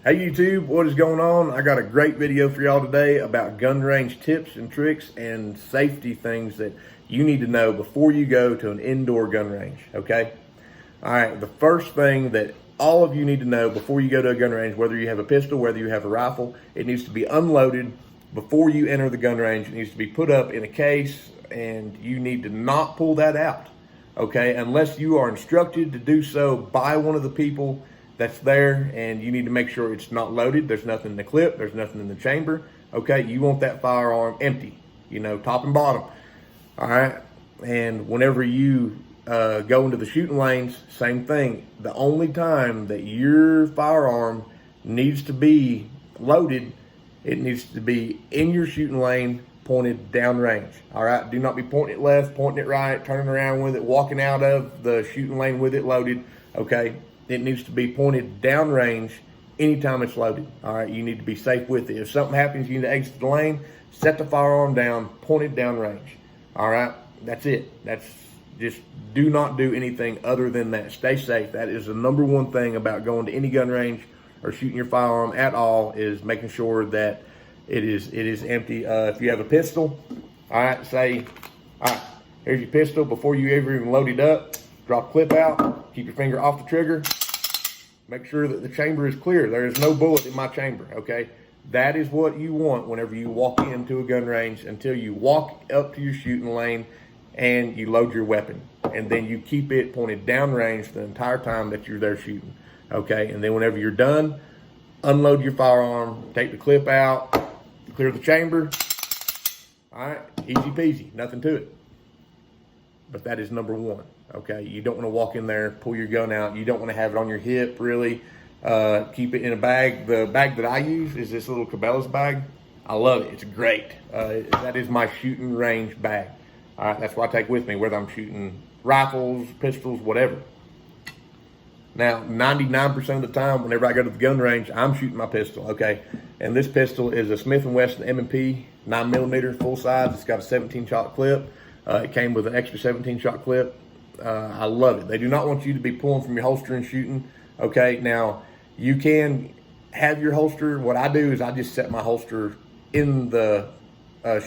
Hey YouTube, what is going on? I got a great video for y'all today about gun range tips and tricks and safety things that you need to know before you go to an indoor gun range, okay? All right, the first thing that all of you need to know before you go to a gun range, whether you have a pistol, whether you have a rifle, it needs to be unloaded before you enter the gun range. It needs to be put up in a case and you need to not pull that out, okay? Unless you are instructed to do so by one of the people that's there, and you need to make sure it's not loaded. There's nothing in the clip, there's nothing in the chamber. Okay, you want that firearm empty, top and bottom. All right, and whenever you go into the shooting lanes, same thing. The only time that your firearm needs to be loaded, it needs to be in your shooting lane, pointed downrange. All right, do not be pointing it left, pointing it right, turning around with it, walking out of the shooting lane with it loaded. Okay, it needs to be pointed downrange anytime it's loaded. All right, you need to be safe with it. If something happens, you need to exit the lane, set the firearm down, pointed downrange. All right, that's it. That's just, do not do anything other than that. Stay safe. That is the number one thing about going to any gun range or shooting your firearm at all, is making sure that it is empty. If you have a pistol, all right, all right, here's your pistol. Before you ever even load it up, drop clip out, keep your finger off the trigger. Make sure that the chamber is clear. There is no bullet in my chamber, okay? That is what you want whenever you walk into a gun range, until you walk up to your shooting lane and you load your weapon. And then you keep it pointed downrange the entire time that you're there shooting, okay? And then whenever you're done, unload your firearm, take the clip out, clear the chamber. All right, easy peasy, nothing to it. But that is number one, okay? You don't want to walk in there, pull your gun out. You don't want to have it on your hip, really. Keep it in a bag. The bag that I use is this little Cabela's bag. I love it. It's great. That is my shooting range bag. All right, that's what I take with me, whether I'm shooting rifles, pistols, whatever. Now, 99% of the time, whenever I go to the gun range, I'm shooting my pistol, okay? And this pistol is a Smith & Wesson M&P 9mm full size. It's got a 17-shot clip. It came with an extra 17-shot clip. I love it. They do not want you to be pulling from your holster and shooting. Okay, now you can have your holster. What I do is I just set my holster in the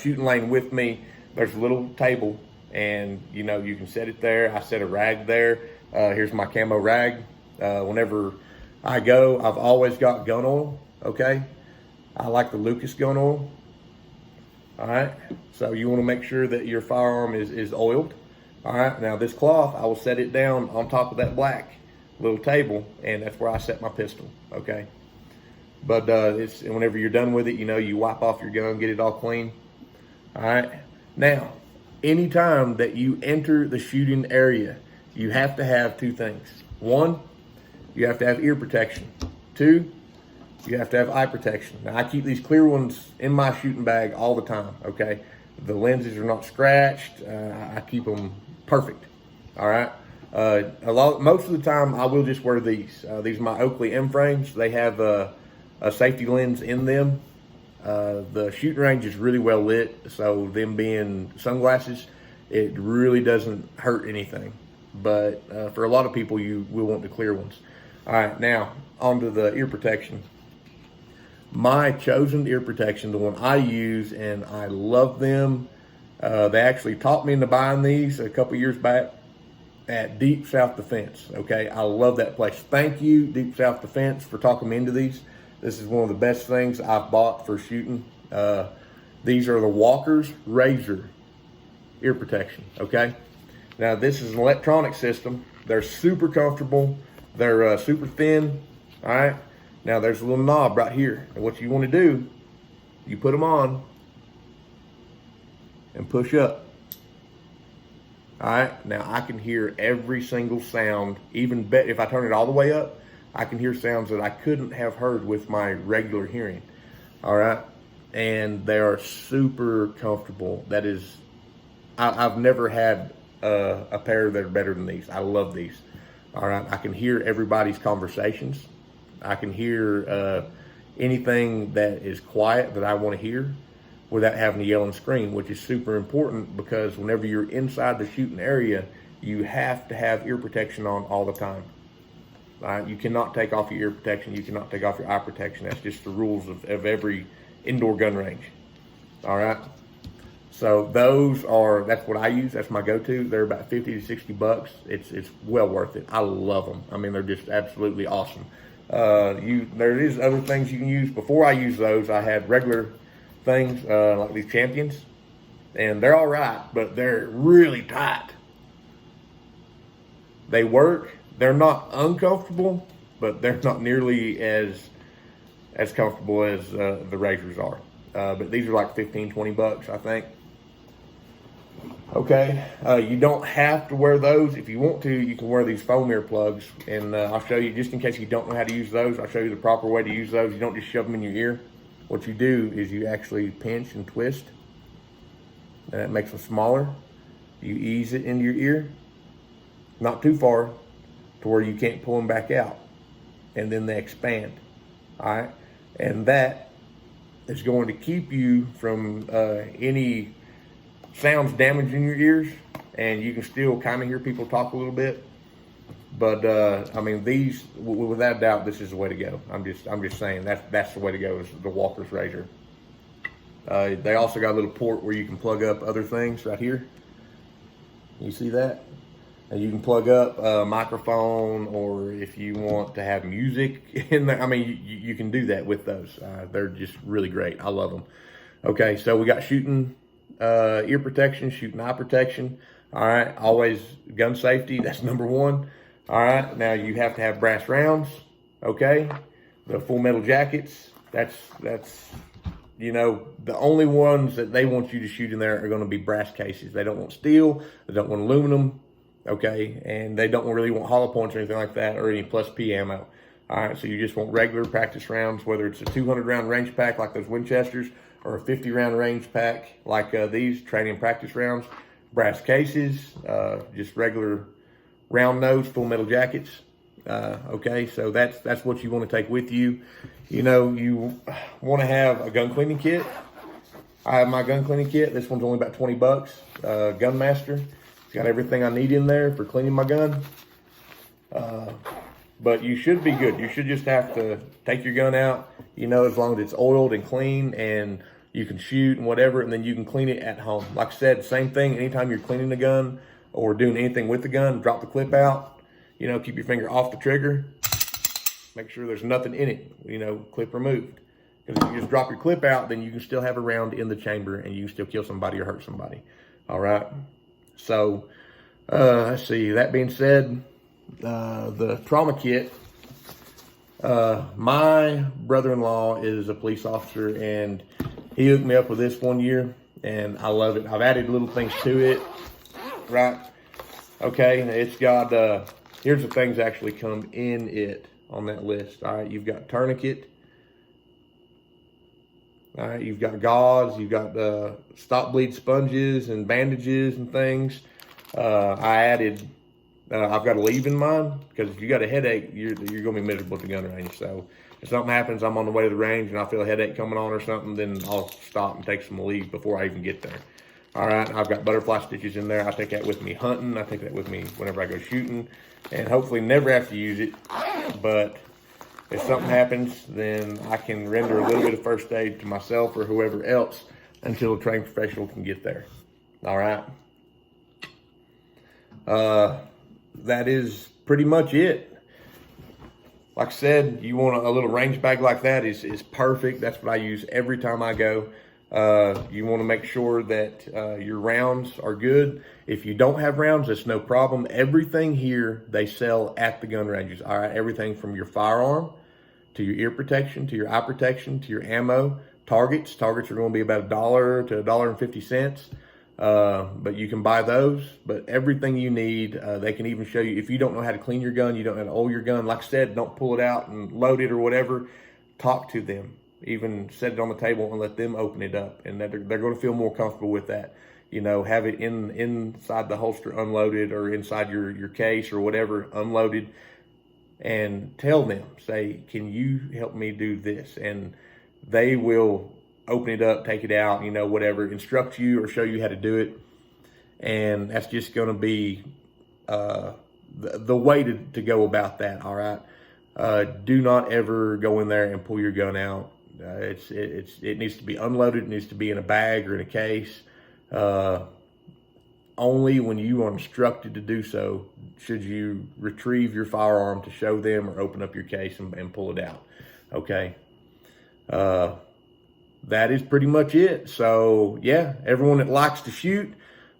shooting lane with me. There's a little table, and you can set it there. I set a rag there. Here's my camo rag. Whenever I go, I've always got gun oil. Okay, I like the Lucas gun oil. All right, so you want to make sure that your firearm is oiled. All right, now this cloth, I will set it down on top of that black little table, and that's where I set my pistol, okay? But whenever you're done with it, you wipe off your gun, get it all clean. All right, now, anytime that you enter the shooting area, you have to have two things. One, you have to have ear protection. Two, you have to have eye protection. Now, I keep these clear ones in my shooting bag all the time, okay? The lenses are not scratched. I keep them perfect, all right? Most of the time, I will just wear these. These are my Oakley M-frames. They have a safety lens in them. The shooting range is really well lit, so them being sunglasses, it really doesn't hurt anything. But for a lot of people, you will want the clear ones. All right, now, onto the ear protection. My chosen ear protection, the one I use, and I love them. They actually taught me into buying these a couple years back at Deep South Defense. Okay, I love that place. Thank you, Deep South Defense, for talking me into these. This is one of the best things I've bought for shooting. These are the Walker's Razor ear protection. Okay, now this is an electronic system. They're super comfortable. They're super thin. All right. Now there's a little knob right here, and what you want to do, you put them on and push up. All right, now I can hear every single sound. Even if I turn it all the way up, I can hear sounds that I couldn't have heard with my regular hearing. All right, and they are super comfortable. That is, I've never had a pair that are better than these. I love these. All right, I can hear everybody's conversations. I can hear anything that is quiet that I want to hear without having to yell and scream, which is super important, because whenever you're inside the shooting area, you have to have ear protection on all the time. All right, you cannot take off your ear protection. You cannot take off your eye protection. That's just the rules of every indoor gun range. All right. So that's what I use. That's my go-to. They're about 50 to 60 bucks. It's well worth it. I love them. I mean, they're just absolutely awesome. There is other things you can use. Before I use those, I had regular things like these Champions, and they're all right, but they're really tight. They work. They're not uncomfortable, but they're not nearly as comfortable as the razors are. But these are like 15, 20 bucks, I think. Okay, you don't have to wear those. If you want to, you can wear these foam earplugs, and I'll show you, just in case you don't know how to use those, I'll show you the proper way to use those. You don't just shove them in your ear. What you do is you actually pinch and twist, and that makes them smaller. You ease it into your ear, not too far to where you can't pull them back out, and then they expand. All right, and that is going to keep you from any sounds damaging your ears, and you can still kind of hear people talk a little bit. But I mean, these, without doubt, this is the way to go. I'm just saying that's the way to go, is the Walker's razor. They also got a little port where you can plug up other things right here. You see that? And you can plug up a microphone, or if you want to have music in there, I mean, you can do that with those. They're just really great. I love them. Okay, so we got shooting ear protection, shooting eye protection. All right, always gun safety. That's number one. All right, now you have to have brass rounds. Okay, the full metal jackets. That's you know, the only ones that they want you to shoot in there are going to be brass cases. They don't want steel. They don't want aluminum. Okay, and they don't really want hollow points or anything like that, or any plus P ammo. All right, so you just want regular practice rounds, whether it's a 200 round range pack like those Winchesters, or a 50 round range pack like these training practice rounds. Brass cases, just regular round nose full metal jackets. Okay, so that's what you want to take with you. You know, you want to have a gun cleaning kit. I have my gun cleaning kit. This one's only about 20 bucks. Gun Master. It's got everything I need in there for cleaning my gun. But you should be good. You should just have to take your gun out, you know, as long as it's oiled and clean and you can shoot and whatever, and then you can clean it at home. Like I said, same thing. Anytime you're cleaning the gun or doing anything with the gun, drop the clip out, you know, keep your finger off the trigger. Make sure there's nothing in it, you know, clip removed. Because if you just drop your clip out, then you can still have a round in the chamber and you can still kill somebody or hurt somebody. All right. So, let's see. That being said, the trauma kit, my brother-in-law is a police officer, and he hooked me up with this one year, and I love it. I've added little things to it, right? Okay, it's got, here's the things that actually come in it on that list. All right, you've got tourniquet. All right, you've got gauze, you've got stop bleed sponges and bandages and things. I added, I've got a leave in mine, because if you got a headache, you're going to be miserable at the gun range. So if something happens, I'm on the way to the range and I feel a headache coming on or something, then I'll stop and take some leave before I even get there. All right, I've got butterfly stitches in there. I take that with me hunting. I take that with me whenever I go shooting, and hopefully never have to use it. But if something happens, then I can render a little bit of first aid to myself or whoever else until a trained professional can get there. All right. That is pretty much it. Like I said, you want a little range bag like that is perfect. That's what I use every time I go. You want to make sure that your rounds are good. If you don't have rounds, that's no problem. Everything here they sell at the gun ranges. All right, everything from your firearm to your ear protection, to your eye protection, to your ammo. Targets are going to be about $1 to $1.50. But you can buy those. But everything you need, they can even show you. If you don't know how to clean your gun, you don't know how to oil your gun, like I said, don't pull it out and load it or whatever. Talk to them. Even set it on the table and let them open it up, and they're going to feel more comfortable with that. You know, have it inside the holster unloaded, or inside your case or whatever unloaded, and tell them, say, can you help me do this? And they will open it up, take it out, you know, whatever, instruct you or show you how to do it. And that's just going to be the way to go about that. All right. do not ever go in there and pull your gun out. It needs to be unloaded. It needs to be in a bag or in a case. Only when you are instructed to do so should you retrieve your firearm to show them or open up your case and pull it out. Okay. That is pretty much it. So yeah, everyone that likes to shoot,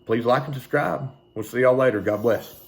please like and subscribe. We'll see y'all later. God bless.